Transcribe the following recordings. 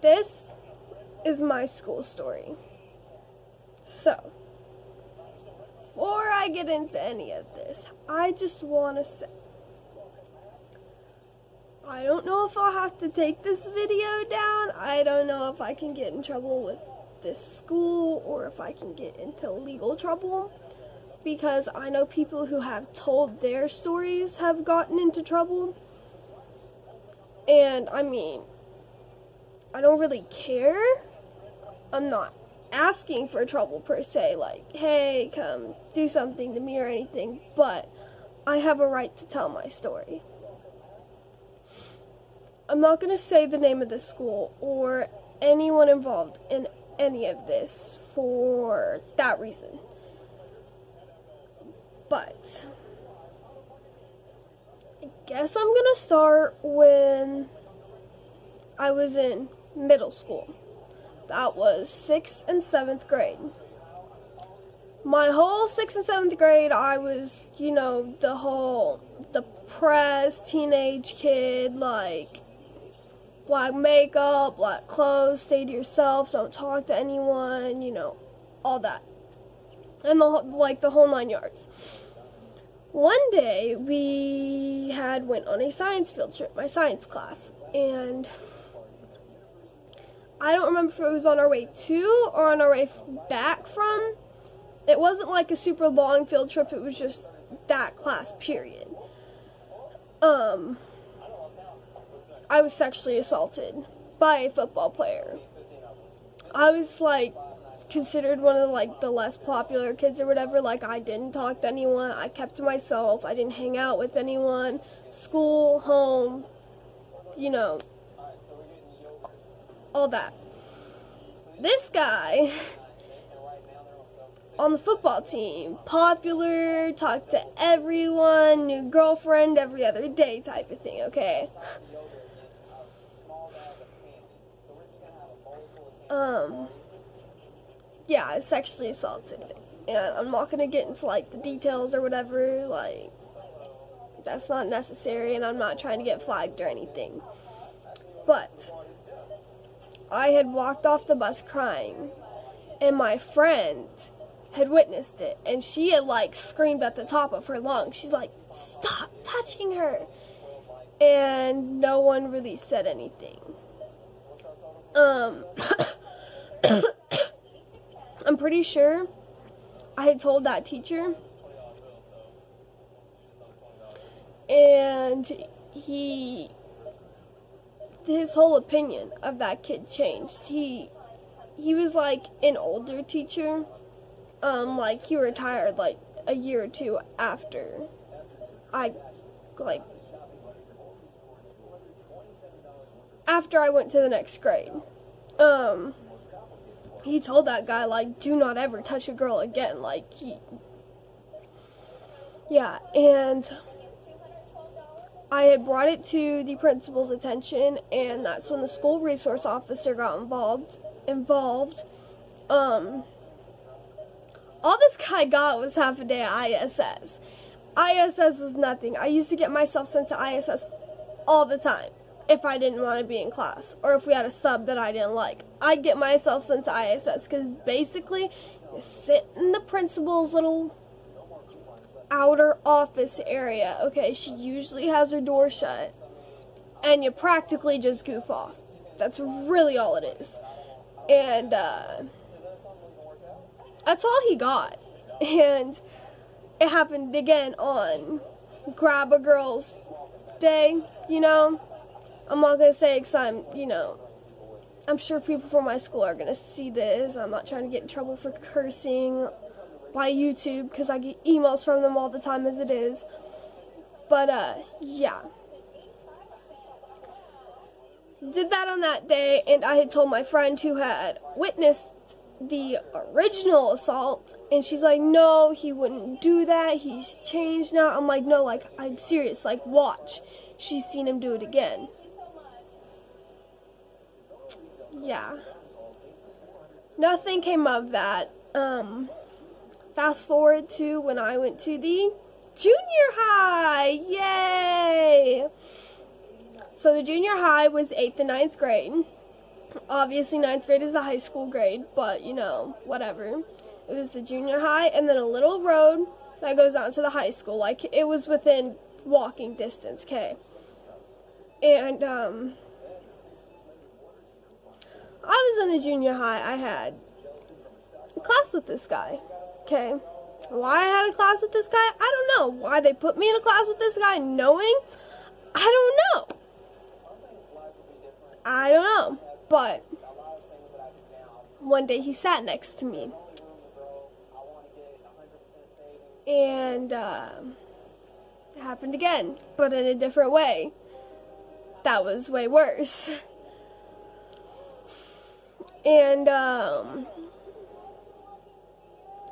This is my school story. So, before I get into any of this, I just want to say, I don't know if I'll have to take this video down. I don't know if I can get in trouble with this school or if I can get into legal trouble, because I know people who have told their stories have gotten into trouble. And I mean, I don't really care. I'm not asking for trouble per se, like, hey, come do something to me or anything, but I have a right to tell my story. I'm not going to say the name of the school or anyone involved in any of this for that reason. But I guess I'm going to start when I was in middle school. That was 6th and 7th grade. My whole 6th and 7th grade, I was, you know, the depressed teenage kid, like, black makeup, black clothes, stay to yourself, don't talk to anyone, you know, all that. And the whole 9 yards. One day, we went on a science field trip, my science class, and I don't remember if it was on our way to or on our way back from. It wasn't like a super long field trip, it was just that class, period. I was sexually assaulted by a football player. I was, like, considered one of, like, the less popular kids or whatever. Like, I didn't talk to anyone, I kept to myself, I didn't hang out with anyone. School, home, you know, all that. This guy on the football team, popular, talked to everyone, new girlfriend every other day type of thing, okay? Yeah, I was sexually assaulted. And I'm not gonna get into, like, the details or whatever, like, that's not necessary, and I'm not trying to get flagged or anything. But I had walked off the bus crying, and my friend had witnessed it, and she had, like, screamed at the top of her lungs. She's like, stop touching her! And no one really said anything. I'm pretty sure I had told that teacher, and his whole opinion of that kid changed. He was, like, an older teacher, like, he retired, like, a year or two after I went to the next grade. He told that guy, like, do not ever touch a girl again, like, yeah, and I had brought it to the principal's attention, and that's when the school resource officer got involved. All this guy got was half a day at ISS. ISS was nothing. I used to get myself sent to ISS all the time if I didn't want to be in class, or if we had a sub that I didn't like. I'd get myself sent to ISS, because basically, you sit in the principal's little outer office area, okay? She usually has her door shut, and you practically just goof off. That's really all it is. And, that's all he got. And it happened again on Grab a Girl's Day, you know? I'm not going to say because I'm sure people from my school are going to see this. I'm not trying to get in trouble for cursing by YouTube because I get emails from them all the time as it is. But, yeah. Did that on that day, and I had told my friend who had witnessed the original assault, and she's like, no, he wouldn't do that, he's changed now. I'm like, no, like, I'm serious, like, watch. She's seen him do it again. Yeah. Nothing came of that. Fast forward to when I went to the junior high. Yay! So the junior high was 8th and 9th grade. obviously 9th grade is a high school grade, but you know, whatever. It was the junior high, and then a little road that goes out to the high school. Like, it was within walking distance, okay? And, I was in the junior high. I had a class with this guy, okay? Why I had a class with this guy, I don't know. Why they put me in a class with this guy knowing, I don't know. I don't know. But one day he sat next to me. And it happened again, but in a different way. That was way worse. And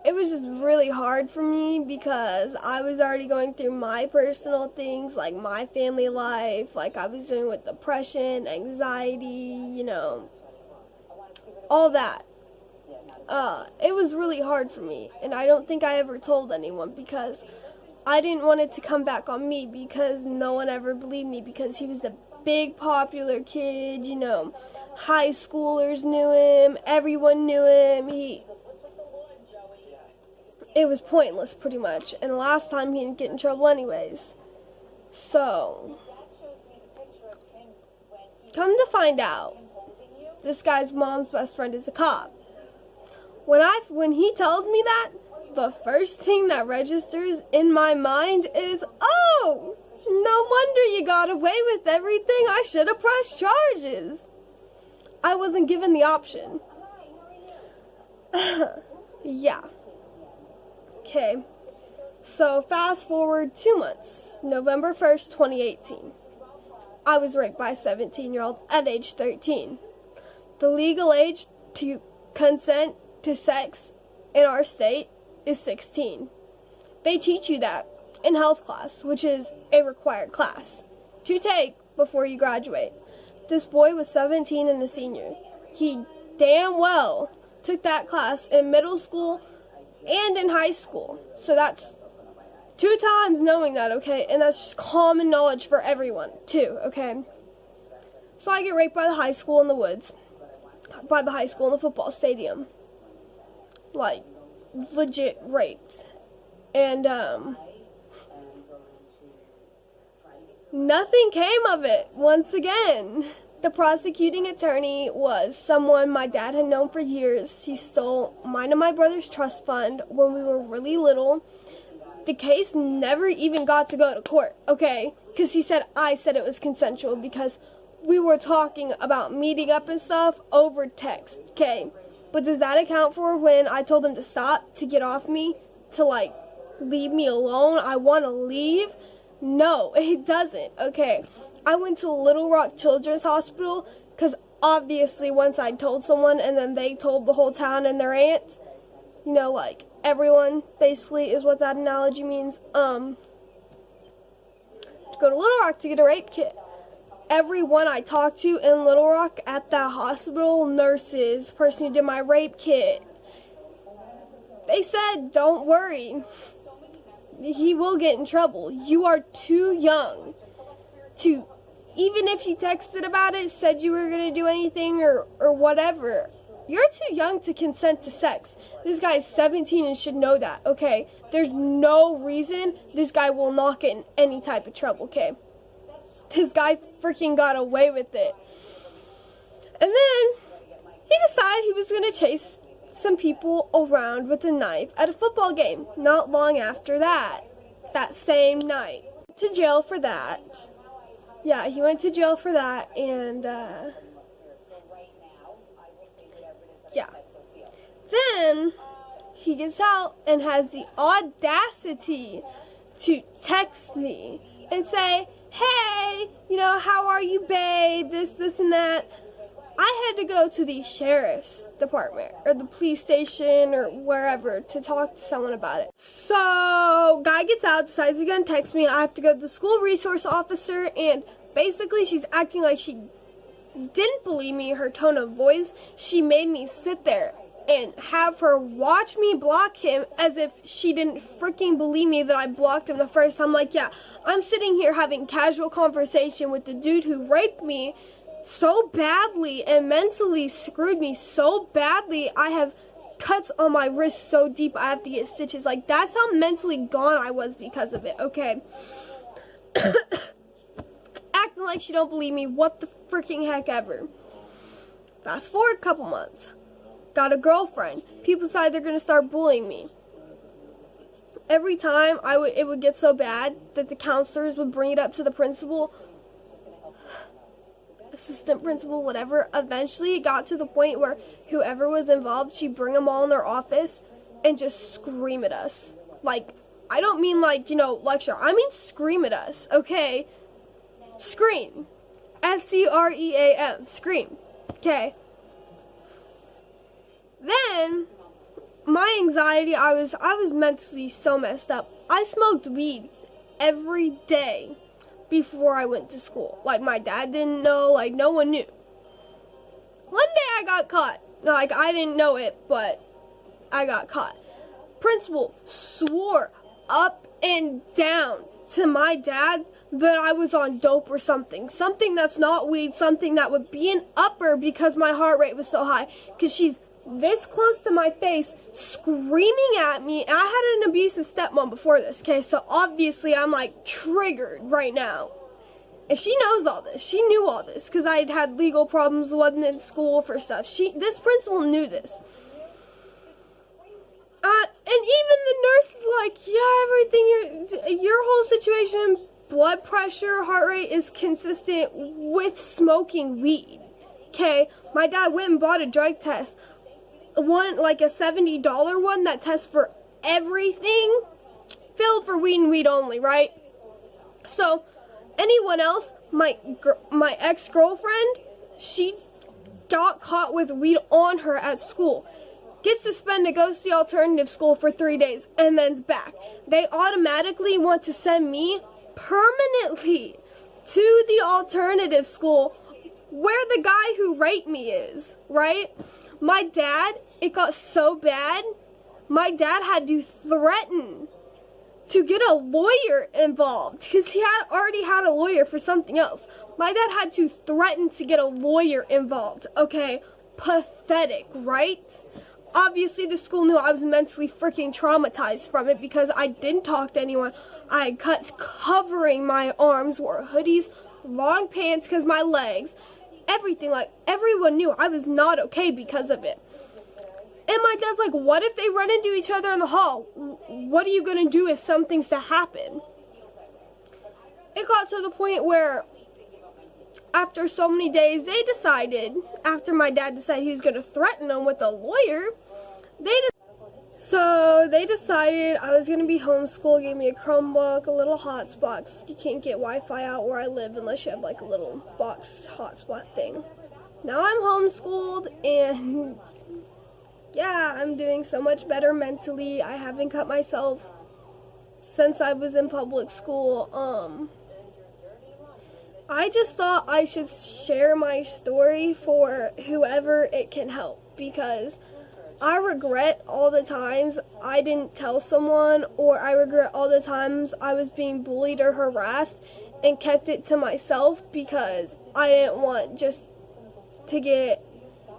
it was just really hard for me because I was already going through my personal things, like my family life, like I was dealing with depression, anxiety, you know, all that. It was really hard for me, and I don't think I ever told anyone because I didn't want it to come back on me because no one ever believed me because he was the big popular kid, you know, high schoolers knew him, everyone knew him, it was pointless pretty much, and the last time he didn't get in trouble anyways. So, come to find out, this guy's mom's best friend is a cop. When he tells me that, the first thing that registers in my mind is, oh, no wonder you got away with everything. I should have pressed charges. I wasn't given the option. Yeah. Okay. So fast forward 2 months. November 1st, 2018. I was raped by a 17-year-old at age 13. The legal age to consent to sex in our state is 16. They teach you that in health class, which is a required class to take before you graduate. This boy was 17 and a senior. He damn well took that class in middle school and in high school. So that's 2 times knowing that, okay? And that's just common knowledge for everyone, too, okay? So I get raped by the high school in the woods. By the high school in the football stadium. Like, legit raped. And, nothing came of it, once again. The prosecuting attorney was someone my dad had known for years. He stole mine and my brother's trust fund when we were really little. The case never even got to go to court, okay? Because I said it was consensual because we were talking about meeting up and stuff over text, okay? But does that account for when I told him to stop, to get off me, to, like, leave me alone? I want to leave? No, it doesn't, okay? I went to Little Rock Children's Hospital because obviously once I told someone and then they told the whole town and their aunts, you know, like, everyone basically is what that analogy means, to go to Little Rock to get a rape kit. Everyone I talked to in Little Rock at that hospital, nurses, person who did my rape kit, they said, don't worry, he will get in trouble. You are too young to, even if you texted about it, said you were going to do anything or whatever, you're too young to consent to sex. This guy is 17 and should know that, okay? There's no reason this guy will not get in any type of trouble, okay? This guy freaking got away with it. And then he decided he was going to chase some people around with a knife at a football game. Not long after that same night. To jail for that. Yeah, he went to jail for that, and yeah. Then he gets out and has the audacity to text me and say, hey, you know, how are you, babe? This, and that. I had to go to the sheriff's department or the police station or wherever to talk to someone about it. So, guy gets out, decides he's going to text me. I have to go to the school resource officer, and basically she's acting like she didn't believe me, her tone of voice. She made me sit there and have her watch me block him as if she didn't freaking believe me that I blocked him the first time. Like, yeah, I'm sitting here having casual conversation with the dude who raped me, so badly and mentally screwed me so badly. I have cuts on my wrist so deep I have to get stitches. Like, that's how mentally gone I was because of it, okay? Acting like she don't believe me. What the freaking heck ever. Fast forward a couple months. Got a girlfriend. People decide they're going to start bullying me. Every time it would get so bad that the counselors would bring it up to the principal, assistant principal, whatever. Eventually it got to the point where whoever was involved, she'd bring them all in their office and just scream at us. Like, I don't mean like, you know, lecture. I mean scream at us, okay? Scream. S-C-R-E-A-M. Scream. Okay. Then my anxiety, I was mentally so messed up. I smoked weed every day before I went to school. Like, my dad didn't know, like, no one knew. One day I got caught. Like, I didn't know it, but I got caught. Principal swore up and down to my dad that I was on dope or something. Something that's not weed, something that would be an upper because my heart rate was so high. Because she's this close to my face, screaming at me, and I had an abusive stepmom before this, okay, so obviously I'm like triggered right now, and she knows all this. She knew all this, because I had legal problems, wasn't in school for stuff. This principal knew this, and even the nurse is like, yeah, everything, your whole situation, blood pressure, heart rate is consistent with smoking weed, okay. My dad went and bought a drug test. One, like a $70 one that tests for everything, filled for weed and weed only, right? So, anyone else, my ex-girlfriend, she got caught with weed on her at school. Gets suspended, goes to the alternative school for 3 days, and then's back. They automatically want to send me permanently to the alternative school where the guy who raped me is, right? My dad, it got so bad, my dad had to threaten to get a lawyer involved because he had already had a lawyer for something else. My dad had to threaten to get a lawyer involved, okay? Pathetic, right? Obviously, the school knew I was mentally freaking traumatized from it because I didn't talk to anyone. I had cuts covering my arms, wore hoodies, long pants because my legs, everything. Like, everyone knew I was not okay because of it. And my dad's like, what if they run into each other in the hall? What are you going to do if something's to happen? It got to the point where after so many days, they decided, after my dad decided he was going to threaten them with a lawyer, so they decided I was going to be homeschooled, gave me a Chromebook, a little hotspot. You can't get Wi-Fi out where I live unless you have like a little box hotspot thing. Now I'm homeschooled, and yeah, I'm doing so much better mentally. I haven't cut myself since I was in public school. I just thought I should share my story for whoever it can help, because I regret all the times I didn't tell someone, or I regret all the times I was being bullied or harassed and kept it to myself because I didn't want just to get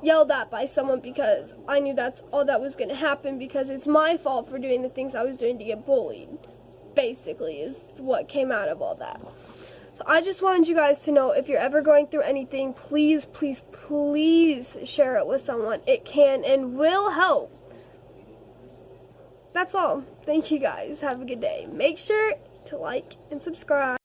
yelled at by someone, because I knew that's all that was going to happen, because it's my fault for doing the things I was doing to get bullied, basically, is what came out of all that. So I just wanted you guys to know, if you're ever going through anything, please, please, please share it with someone. It can and will help. That's all. Thank you guys. Have a good day. Make sure to like and subscribe.